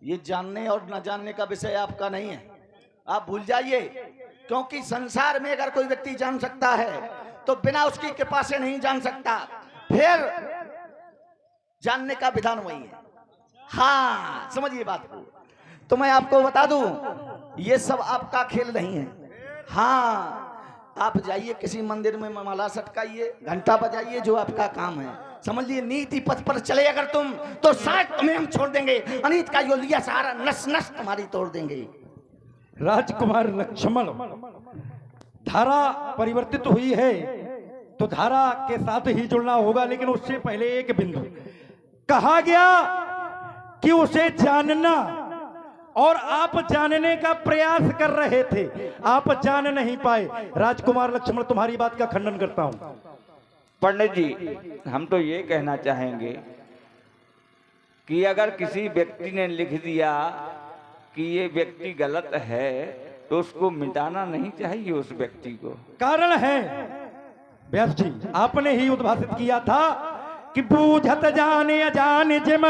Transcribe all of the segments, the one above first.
ये जानने और न जानने का विषय आपका नहीं है, आप भूल जाइए। क्योंकि संसार में अगर कोई व्यक्ति जान सकता है तो बिना उसकी कृपा से नहीं जान सकता। फिर जानने का विधान वही है। हाँ, समझिए बात को। तो मैं आपको बता दूं, ये सब आपका खेल नहीं है। हाँ, आप जाइए किसी मंदिर में माला सटकाइए, घंटा बजाइए, जो आपका काम है। समझ लिए, नीति पथ पर चले अगर तुम तो शायद तुम्हें हम छोड़ देंगे। अनीत का यो लिया सहारा नस नस तुम्हारी तोड़ देंगे। राजकुमार लक्ष्मण, धारा परिवर्तित हुई है तो धारा के साथ ही जुड़ना होगा, लेकिन उससे पहले एक बिंदु कहा गया कि उसे जानना, और आप जानने का प्रयास कर रहे थे, आप जान नहीं पाए। राजकुमार लक्ष्मण, तुम्हारी बात का खंडन करता हूं। पंडित जी, हम तो ये कहना चाहेंगे कि अगर किसी व्यक्ति ने लिख दिया कि ये व्यक्ति गलत है तो उसको मिटाना नहीं चाहिए उस व्यक्ति को। कारण है व्यास जी, आपने ही उद्भाषित किया था कि बूझत जाने अजाने जिम।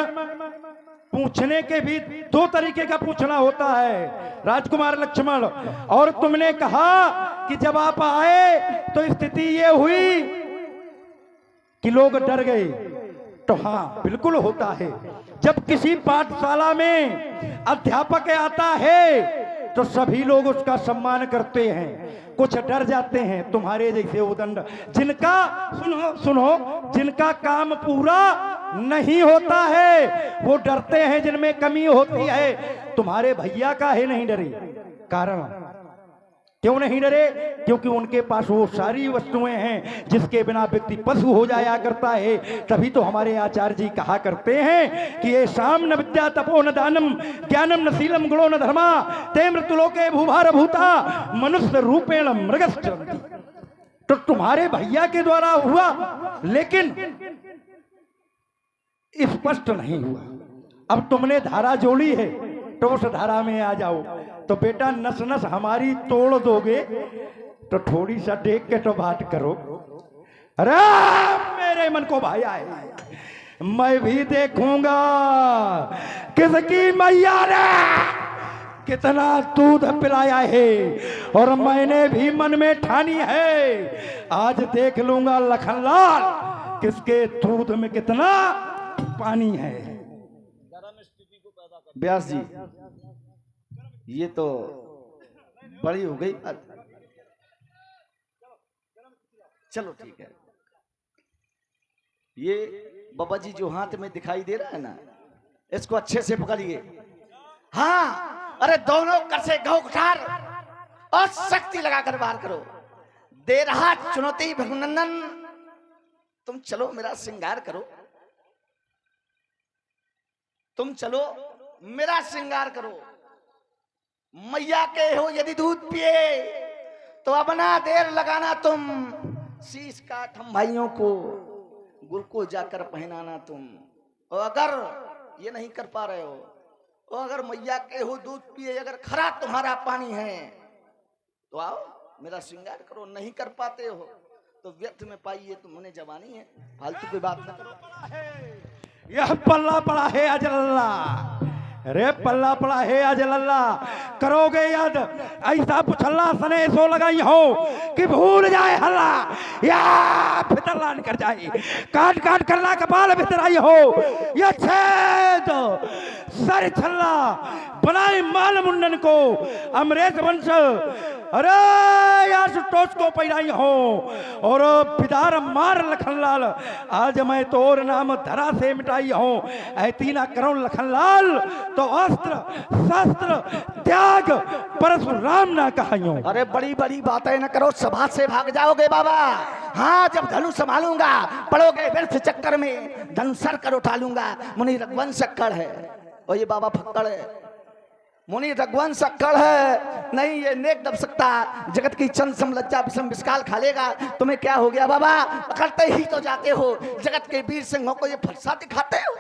पूछने के भी दो तरीके का पूछना होता है राजकुमार लक्ष्मण, और तुमने कहा कि जब आप आए तो स्थिति ये हुई कि लोग डर गए। तो हाँ, बिल्कुल होता है। जब किसी पाठशाला में अध्यापक आता है तो सभी लोग उसका सम्मान करते हैं, कुछ डर जाते हैं। तुम्हारे जैसे उदंड जिनका सुनो जिनका काम पूरा नहीं होता है वो डरते हैं, जिनमें कमी होती है। तुम्हारे भैया का है नहीं डरे। कारण क्यों नहीं डरे? क्योंकि उनके पास वो सारी वस्तुएं हैं जिसके बिना व्यक्ति पशु हो जाया करता है। तभी तो हमारे आचार्य जी कहा करते हैं कि ये शाम न विद्या तपो न दानम ज्ञानम न शीलम गुणो न धर्मा ते मृत्युलोके भूभार भूता मनुष्य रूपेण मृगश्चरन्ति। तो तुम्हारे भैया के द्वारा हुआ, लेकिन स्पष्ट नहीं हुआ। अब तुमने धारा जोड़ी है तो उस धारा में आ जाओ। तो बेटा, नस नस हमारी तोड़ दोगे तो थोड़ी सा देख के तो बात करो। अरे मेरे मन को भाई आए, मैं भी देखूंगा किसकी मैया ने कितना दूध पिलाया है, और मैंने भी मन में ठानी है आज देख लूंगा लखनलाल किसके दूध में कितना पानी है। व्यास जी, ये तो बड़ी हो गई। चलो ठीक है, ये बाबा जी जो हाथ में दिखाई दे रहा है ना, इसको अच्छे से पकड़िए। हाँ, अरे दोनों कर से गौ कुठार और शक्ति लगाकर बाहर करो। दे रहा चुनौती भगनंदन, तुम चलो मेरा श्रृंगार करो, तुम चलो मेरा श्रृंगार करो। मैया के हो यदि दूध पिए तो अपना देर लगाना तुम, शीश काट हम भाइयों को गुल को जाकर पहनाना तुम। और अगर ये नहीं कर पा रहे हो, और अगर मैया के हो दूध पिए, अगर खरा तुम्हारा पानी है तो आओ मेरा श्रृंगार करो। नहीं कर पाते हो तो व्यर्थ में पाइए, तुमने जवानी है, फालतू की बात न करो। यह पल्ला पड़ा है अजल्ला, रे पल्ला पड़ा है अजल्ला। करोगे याद ऐसा पुछल्ला सने सो लगाई हो कि भूल जाए हल्ला या फितरला निकल जाए। काट काट करला कपाल भीतर आई हो, यह छेद सर छल्ला बनाए माल मुंडन को अमरेश वंश। अरे यार टोच को पैराई हो और पिदार मार लखनलाल, आज मैं तोर नाम धरा से मिटाई हो। ऐती ना करो लखनलाल तो अस्त्र शस्त्र त्याग परशुराम ना कहियो। अरे बड़ी बड़ी बातें न करो, सभा से भाग जाओगे बाबा। हाँ, जब धनु संभालूंगा पड़ोगे व्यर्थ चक्कर में, धन सर कर उठा लूंगा। मुनि रघुवंश अक्कड़ है और ये बाबा फक्कड़ है। मुनि रघुवंश अक्कड़ है, नहीं ये नेक दब सकता। जगत की चंद समलज्जा विषम विस्काल खा लेगा। तुम्हें क्या हो गया बाबा, पकड़ते ही तो जाते हो। जगत के वीर सिंहों को ये फरसा दिखाते हो।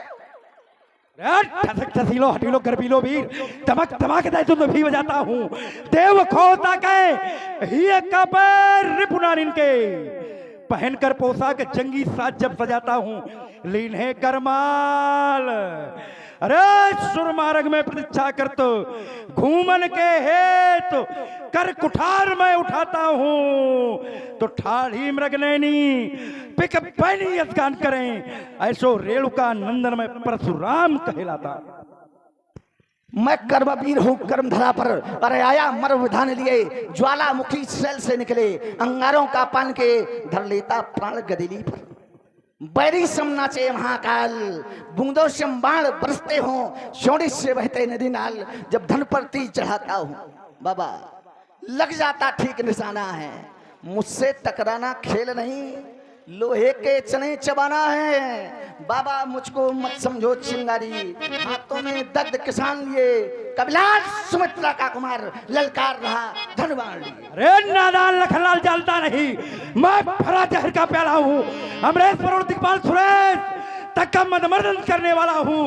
ठसीलो हटीलो गर्बीलो वीर धमक धमक दे तो भी बजाता हूँ। देव खोता के ही कपर रिपुनारिन के पहनकर पोशाक जंगी साज जब सजाता हूँ। लीन है करमाल अरे सुरमार्ग में प्रतीक्षा कर तो घूमन के हेत कर कुठार में उठाता हूँ तो ठाढ़ी मृग नैनी पिक पैनी यज्ञान करें ऐसो रेणुका नंदन में परशुराम कहलाता। मैं कर्मवीर हूँ कर्म धरा पर, अरे आया मर्म विधान लिए, ज्वालामुखी शैल से निकले अंगारों का पान के धर लेता प्राण गदिली पर। बैरी सम नाचे महाकाल, बूंदों से बाण बरसते हों, शोणित से बहते नदी नाल, जब धन पर तीर चढ़ाता हूँ बाबा लग जाता ठीक निशाना है। मुझसे टकराना खेल नहीं, लोहे के चने चबाना है बाबा, मुझको मत समझो चिंगारी, हाथों में दर्द किसान लिए, कबिलार सुमित्रा का कुमार ललकार रहा धनवान लिए। अरे नादान लखनलाल जानता नहीं, मैं भरा जहर का प्याला हूँ, अमरेश वरुण दिग्पाल सुरेश तक का मदमर्दन करने वाला हूँ।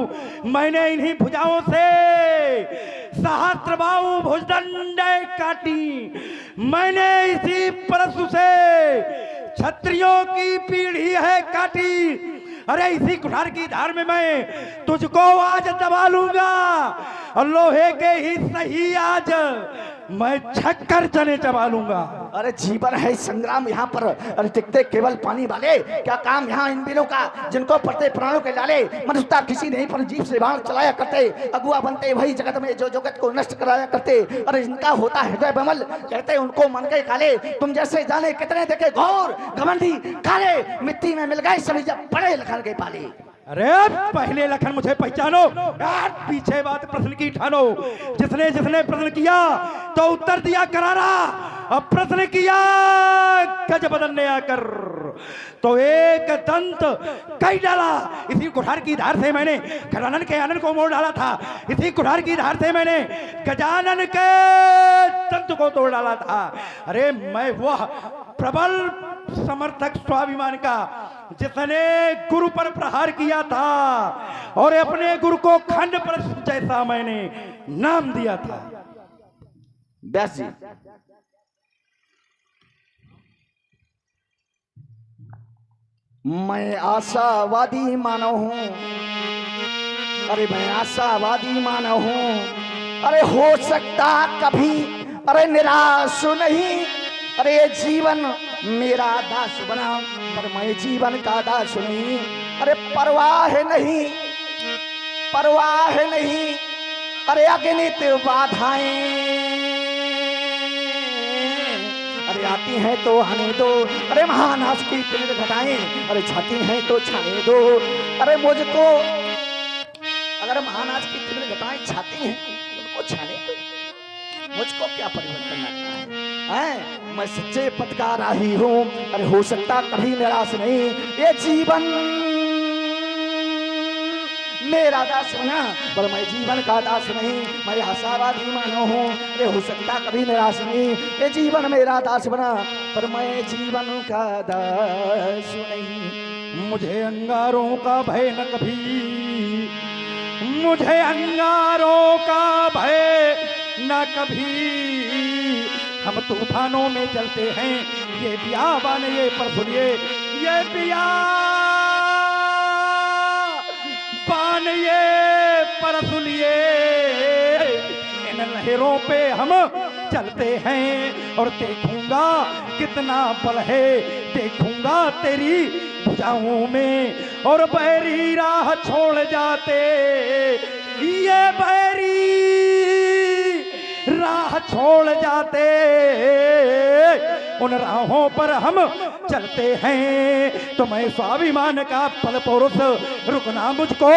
मैंने इन्हीं भुजाओं से सहस्त्रबाहु भुजदंड काटी, मैंने इसी परशु से क्षत्रियों की पीढ़ी है काटी। अरे इसी कुठार की धार में मैं तुझको आज दबा लूंगा और लोहे के ही सही आज मैं छक्कर चने चबा लूंगा। अरे जीवन है संग्राम यहाँ पर, अरे दिखते केवल पानी वाले, क्या काम यहाँ इन वीरों का जिनको पड़ते प्राणों के लाले। मनुष्यता किसी नहीं पर जीव से बाण चलाया करते, अगुआ बनते वही जगत में जो जगत को नष्ट कराया करते। अरे इनका होता हृदय बमल, कहते उनको मन के काले, तुम जैसे जाने कितने देखे घोर घमंडी काले, मिट्टी में मिल गए सभी जब बड़े लखन के पाले। अरे पहले लखन मुझे पहचानो, पीछे बात प्रश्न की ठानो। जिसने जिसने प्रश्न किया तो उत्तर दिया करारा, अब प्रश्न किया गज बदन ने आकर तो एक दंत कई डाला। इसी कुठार की धार से मैंने गजानन के आनंद को मोड़ डाला था, इसी कुठार की धार से मैंने गजानन के दंत को तोड़ डाला था। अरे मैं वह प्रबल समर्थक स्वाभिमान का जिसने गुरु पर प्रहार किया था और अपने गुरु को खंड पर जैसा मैंने नाम दिया था। व्यास जी मैं आशावादी मानव हूं, अरे मैं आशावादी मानव हूं, अरे हो सकता कभी अरे निराश नहीं, अरे ये जीवन मेरा दास बना पर मैं जीवन का दास नहीं। अरे परवाह नहीं, परवाह नहीं, अरे अगणित बाधाएं अरे आती हैं तो आने दो, अरे महानाश की तीव्र घटाएं अरे छाती हैं तो छाने दो। अरे मुझको अगर महानाश की तीव्र घटाएं छाती हैं उनको छाने दो, मुझको क्या परिवर्तन करना है। मैं सच्चे पथ का राही हूँ, अरे हो सकता कभी निराश नहीं, ये जीवन मेरा दास बना पर मैं जीवन का दास नहीं। मैं आशावादी मानव हूँ, अरे हो सकता कभी निराश नहीं, ये जीवन मेरा दास बना पर मैं जीवन का दास नहीं। मुझे अंगारों का भय न कभी, मुझे अंगारों का भय न कभी, हम तूफानों में चलते हैं ये बियाबान ये परसुलिए, ये बियाबान ये परसुलिए, इन लहरों पे हम चलते हैं और देखूंगा कितना बल है, देखूंगा तेरी भुजाओं में और बैरी राह छोड़ जाते, ये बैरी राह छोड़ जाते, उन राहों पर हम चलते हैं। तो मैं स्वाभिमान का फल पुरुष रुकना मुझको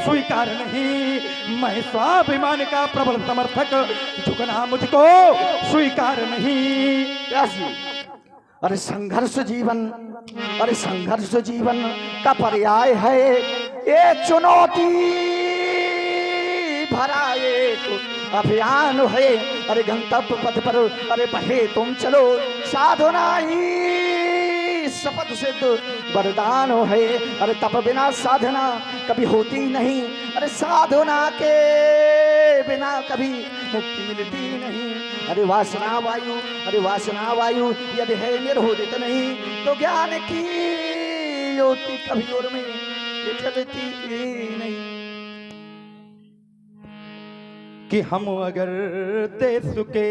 स्वीकार नहीं, मैं स्वाभिमान का प्रबल समर्थक झुकना मुझको स्वीकार नहीं। अरे संघर्ष जीवन, अरे संघर्ष जीवन का पर्याय है, ये चुनौती भरा एक अभियान है। अरे गंतव्य पथ पर अरे बढ़े तुम चलो, साधना ही शपथ सिद्ध वरदान है। अरे तप बिना साधना कभी होती नहीं, अरे साधना के बिना कभी मुक्ति मिलती नहीं। अरे वासना वायु, अरे वासना वायु यदि है निर्होदित नहीं, तो ज्ञान की ज्योति कभी और में जलती नहीं। कि हम अगर देश के,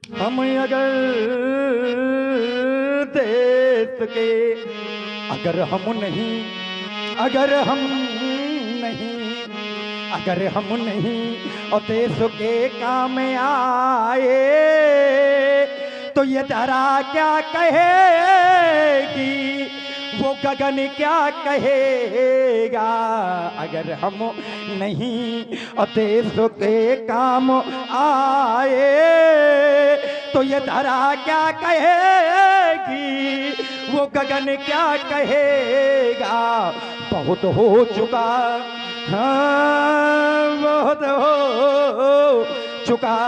हम अगर देश के, अगर हम नहीं, अगर हम नहीं, अगर हम नहीं और देश के काम आए तो ये धरा क्या कहेगी, वो गगन क्या कहेगा। अगर हम नहीं और देश के काम आए तो ये धरा क्या कहेगी, वो गगन क्या कहेगा। बहुत हो चुका, हाँ बहुत हो चुका,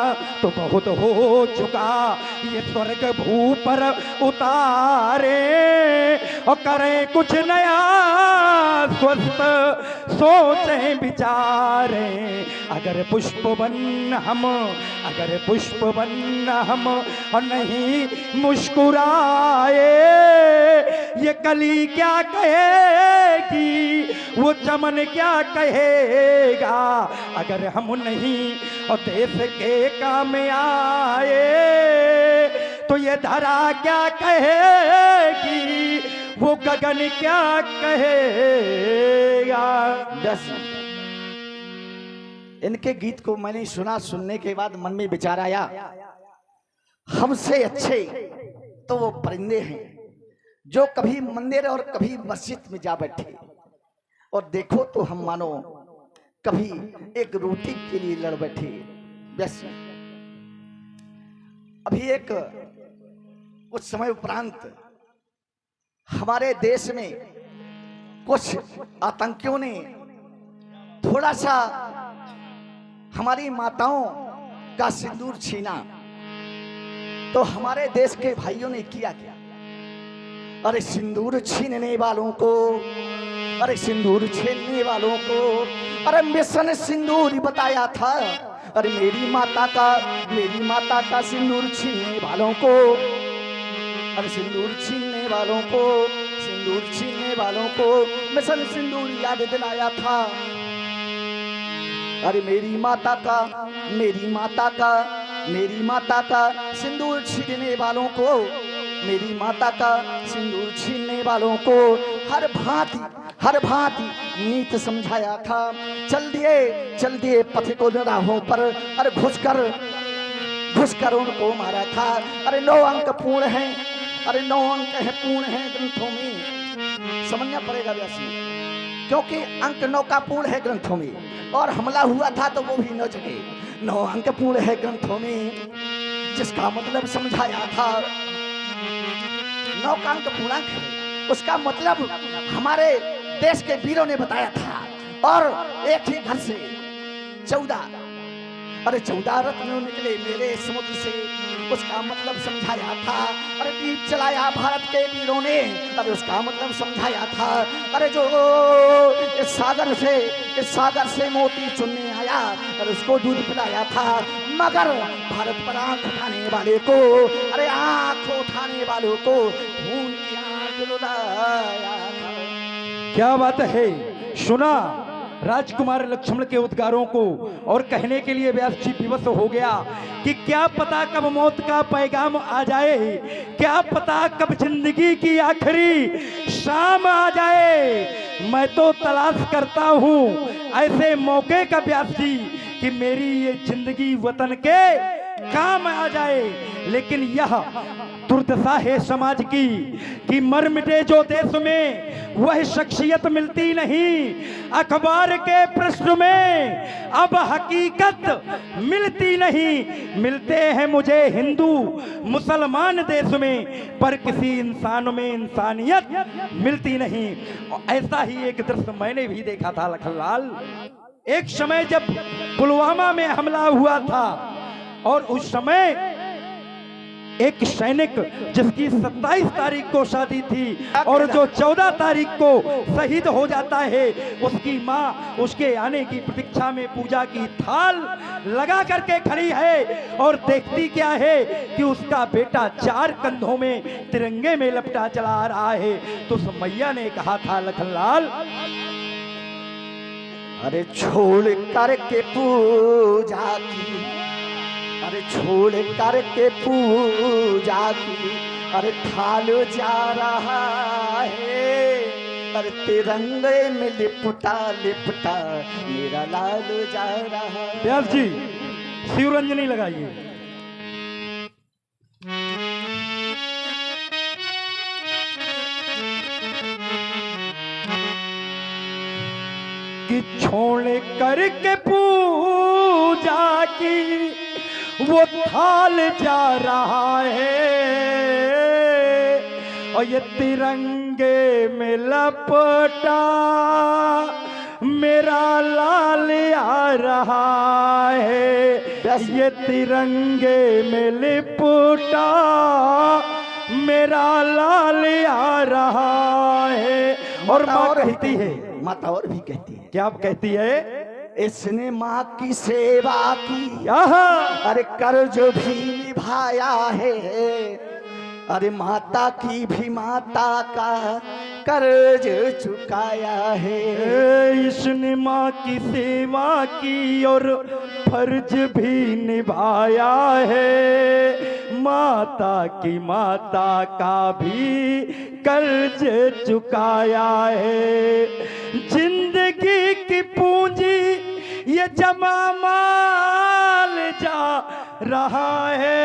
तो बहुत हो चुका, ये स्वर्ग भू पर उतारे और करें कुछ नया, स्वस्थ सोचें विचारें। अगर पुष्प बन हम, अगर पुष्प बन हम और नहीं मुस्कुराए, ये कली क्या कहेगी, वो चमन क्या कहेगा। अगर हम नहीं और देश के काम आए तो ये धरा क्या कहेगी, वो गगन क्या कहेगा। बस इनके गीत को मैंने सुना, सुनने के बाद मन में विचार आया, हमसे अच्छे तो वो परिंदे हैं जो कभी मंदिर और कभी मस्जिद में जा बैठे, और देखो तो हम मानो कभी एक रोटी के लिए लड़ बैठे। बस अभी एक कुछ समय उपरांत हमारे देश में कुछ आतंकियों ने थोड़ा सा हमारी माताओं का सिंदूर छीना, तो हमारे देश के भाइयों ने किया क्या, अरे सिंदूर छीनने वालों को, अरे सिंदूर छीनने वालों को, अरे मिशन सिंदूर बताया था, अरे मेरी माता का सिंदूर छीनने वालों को, अरे सिंदूर छीनने वालों को, सिंदूर छीनने वालों को मिशन सिंदूर याद दिलाया था। अरे मेरी माता का, मेरी माता का, मेरी माता का सिंदूर छीनने वालों को, मेरी माता का सिंदूर छीनने वालों को हर भांति नीत समझाया था। चल दिए पथिकों राहों पर, अरे घुसकर उनको मारा था। अरे 9 अंक पूर्ण हैं, अरे 9 अंक है पूर्ण हैं ग्रंथों में, समझना पड़ेगा व्यासी, क्योंकि अंक 9 का पूर्ण है ग्रंथों में, और हमला हुआ था तो वो भी 9 जगह 9 अंक पूर्ण है ग्रंथों में, जिसका मतलब समझाया था 9 का अंक पूर्णांक है, उसका मतलब हमारे देश के वीरों ने बताया था। और एक ही घर से 14 रत्न निकले मेरे समुद्र से, उसका मतलब समझाया था। अरे दीप चलाया भारत के वीरों ने, अरे उसका मतलब समझाया था। अरे जो इस सागर से मोती चुनने आया, अरे उसको दूध पिलाया था। मगर भारत पर आंख उठाने वाले को, अरे आंख उठाने वालों को खून की आंख रुलाया था। क्या बात है, सुना राजकुमार लक्ष्मण के उद्गारों को, और कहने के लिए व्यास जी विवश हो गया कि क्या पता कब मौत का पैगाम आ जाए, क्या पता कब जिंदगी की आखिरी शाम आ जाए। मैं तो तलाश करता हूँ ऐसे मौके का व्यास जी कि मेरी ये जिंदगी वतन के काम आ जाए। लेकिन यह दुर्दशा है समाज की कि मर मिटे जो देश में वह शख्सियत मिलती नहीं, अखबार के पृष्ठ में अब हकीकत मिलती नहीं। मिलते हैं मुझे हिंदू मुसलमान देश में, पर किसी इंसान में इंसानियत मिलती नहीं। ऐसा ही एक दृश्य मैंने भी देखा था लखनलाल। एक समय जब पुलवामा में हमला हुआ था और उस समय एक सैनिक जिसकी 27 तारीख को शादी थी और जो 14 तारीख को शहीद हो जाता है, उसकी माँ उसके आने की प्रतीक्षा में पूजा की थाल लगा करके खड़ी है और देखती क्या है कि उसका बेटा 4 कंधों में तिरंगे में लपटा चला आ रहा है। तो उस मैया ने कहा था लखनलाल, अरे छोड़ करके पूजा की, अरे छोड़ करके पूजा की, अरे थाल जा रहा है, अरे तिरंगे में लिपटा लिपटा मेरा लाल जा रहा है। व्यास जी शिवरंजनी लगाइए। कि छोड़ करके पूजा की वो थाल जा रहा है, और ये तिरंगे में लपटा मेरा लाल आ रहा है, ये तिरंगे में लिपटा मेरा लाल आ रहा है। और माँ कहती है, माता और भी कहती है, क्या कहती है? इसने माँ की सेवा की, आहा, अरे कर्ज भी निभाया है, अरे माता की भी माता का कर्ज चुकाया है। इसने माँ की सेवा की और फर्ज भी निभाया है, माता की माता का भी कर्ज चुकाया है। जिंदगी की पूंजी ये जमा माल जा रहा है,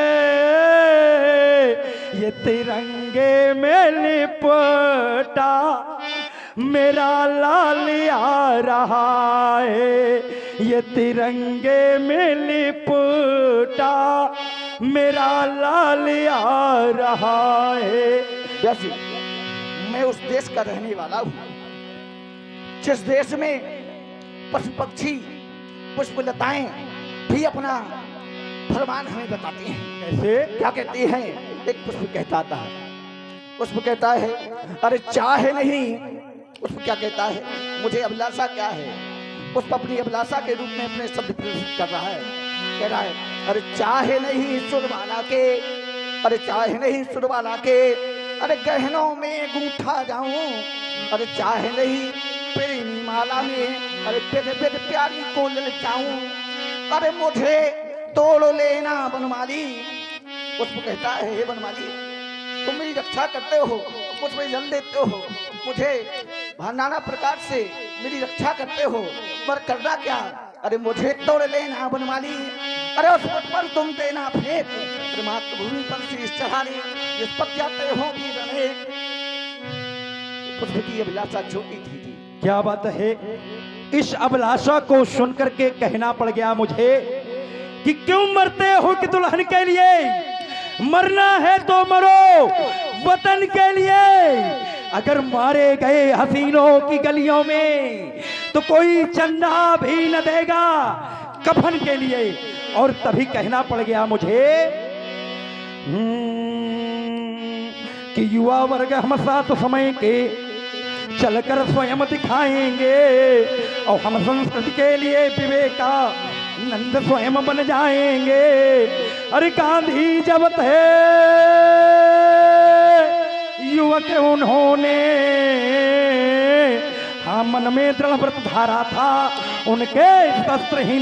ये तिरंगे में लिपटा मेरा लाल आ रहा है, ये तिरंगे में लिपटा मेरा लाल आ रहा है। जैसे मैं उस देश का रहने वाला हूँ जिस देश में पशु पक्षी पुष्प लताएं भी अपना फरमान हमें बताती हैं। कैसे? क्या कहती हैं? एक पुष्प कहता था, पुष्प कहता है अरे चाहे नहीं, पुष्प क्या कहता है, मुझे अभिलाषा क्या है। पुष्प अपनी अभिलाषा के रूप में अपने शब्द प्रदर्शित कर रहा है, कह रहा है अरे चाहे नहीं सुरवाला के, अरे चाहे नहीं सुरवाला के, अरे गहनों में गूंथा जाऊं, अरे चाहे नहीं प्रेमी माला में, अरे बेटे बेटे प्यारी को ललचाऊं, अरे मुझे तोड़ लेना बनमाली। पुष्प कहता है हे बनमाली, तुम मेरी रक्षा करते हो, मुझ पर जल देते हो, मुझे नाना प्रकार से मेरी रक्षा करते हो, पर करना क्या, अरे मुझे तोड़ लेना बनमाली, अरे उस पर तुम देना फेंक, अरे मातृभूमि पर शीश चढ़ाने जिस पर जाते हो भी रहे। पुष्प की अभिलाषा छोटी थी। क्या बात है। इस अभिलाषा को सुनकर के कहना पड़ गया मुझे कि क्यों मरते हो कि दुल्हन के लिए, मरना है तो मरो वतन के लिए। अगर मारे गए हसीनों की गलियों में तो कोई चंदा भी न देगा कफन के लिए। और तभी कहना पड़ गया मुझे कि युवा वर्ग हम साथ समय के चलकर स्वयं दिखाएंगे, और हम संस्कृति के लिए विवेकानंद स्वयं बन जाएंगे। अरे गांधी जब थे युवक उन्होंने, हाँ मन में दृढ़ व्रत धारा था, उनके शस्त्रहीन